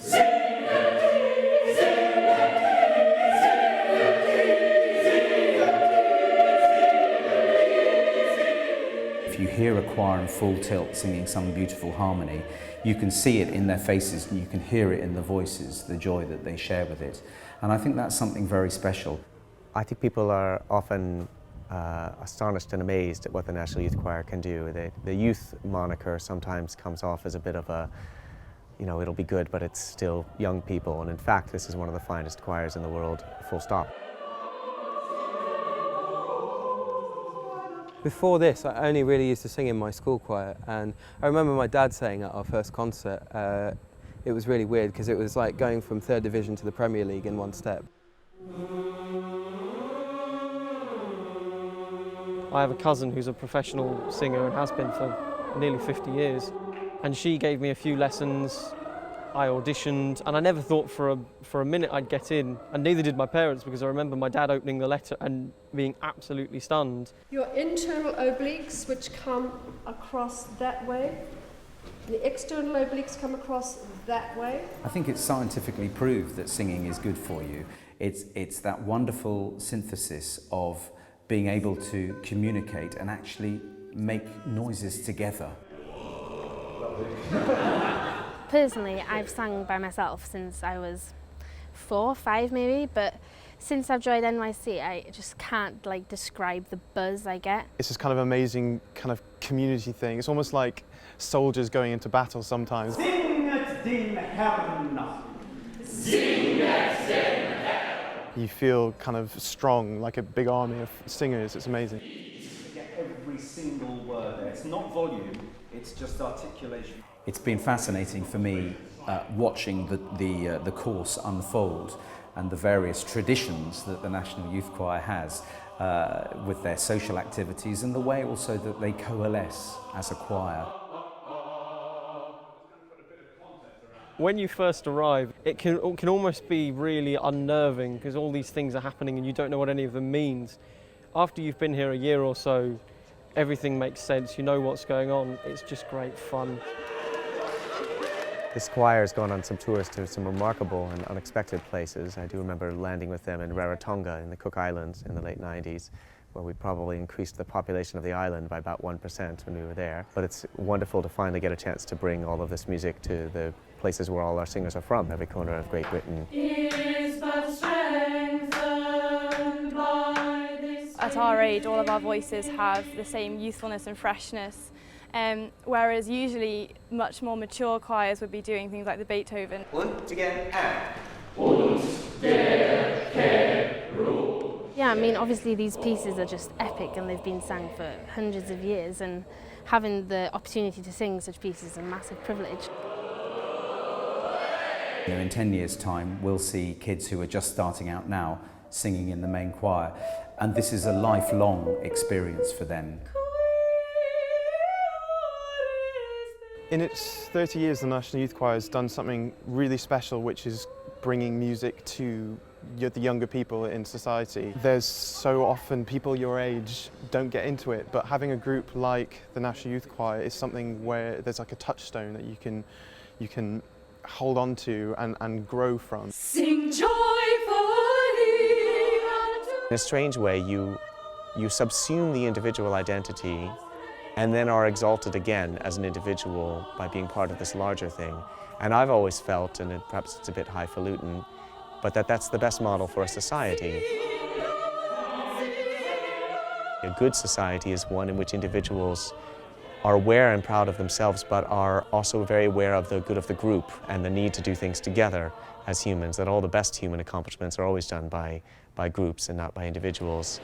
If you hear a choir in full tilt singing some beautiful harmony, you can see it in their faces and you can hear it in the voices, the joy that they share with it. And I think that's something very special. I think people are often astonished and amazed at what the National Youth Choir can do. The youth moniker sometimes comes off as a bit of a, you know, it'll be good, but it's still young people. And in fact, this is one of the finest choirs in the world, full stop. Before this, I only really used to sing in my school choir, and I remember my dad saying at our first concert, it was really weird because it was like going from 3rd Division to the Premier League in one step. I have a cousin who's a professional singer and has been for nearly 50 years, and she gave me a few lessons. I auditioned, and I never thought for a minute I'd get in, and neither did my parents, because I remember my dad opening the letter and being absolutely stunned. Your internal obliques, which come across that way, the external obliques come across that way. I think it's scientifically proved that singing is good for you. It's that wonderful synthesis of being able to communicate and actually make noises together. Personally, I've sung by myself since I was 4, 5 maybe, but since I've joined NYC, I just can't describe the buzz I get. It's this kind of amazing kind of community thing. It's almost like soldiers going into battle sometimes. Singet din Herren, singet den Herren. You feel kind of strong, like a big army of singers. It's amazing. You get every single word there. It's not volume, it's just articulation. It's been fascinating for me watching the course unfold and the various traditions that the National Youth Choir has with their social activities and the way also that they coalesce as a choir. When you first arrive, it can almost be really unnerving because all these things are happening and you don't know what any of them means. After you've been here a year or so, everything makes sense, you know what's going on, it's just great fun. This choir has gone on some tours to some remarkable and unexpected places. I do remember landing with them in Rarotonga in the Cook Islands in the late 90s, where we probably increased the population of the island by about 1% when we were there. But it's wonderful to finally get a chance to bring all of this music to the places where all our singers are from, every corner of Great Britain. At our age, all of our voices have the same youthfulness and freshness. Whereas usually much more mature choirs would be doing things like the Beethoven. Und again, and. Yeah, I mean, obviously these pieces are just epic and they've been sung for hundreds of years, and having the opportunity to sing such pieces is a massive privilege. You know, in 10 years' time, we'll see kids who are just starting out now singing in the main choir, and this is a lifelong experience for them. In its 30 years, the National Youth Choir has done something really special, which is bringing music to the younger people in society. There's so often people your age don't get into it, but having a group like the National Youth Choir is something where there's like a touchstone that you can hold on to and grow from. Sing joyfully. In a strange way, you subsume the individual identity and then are exalted again as an individual by being part of this larger thing. And I've always felt, and perhaps it's a bit highfalutin, but that's the best model for a society. A good society is one in which individuals are aware and proud of themselves, but are also very aware of the good of the group and the need to do things together as humans, that all the best human accomplishments are always done by groups and not by individuals.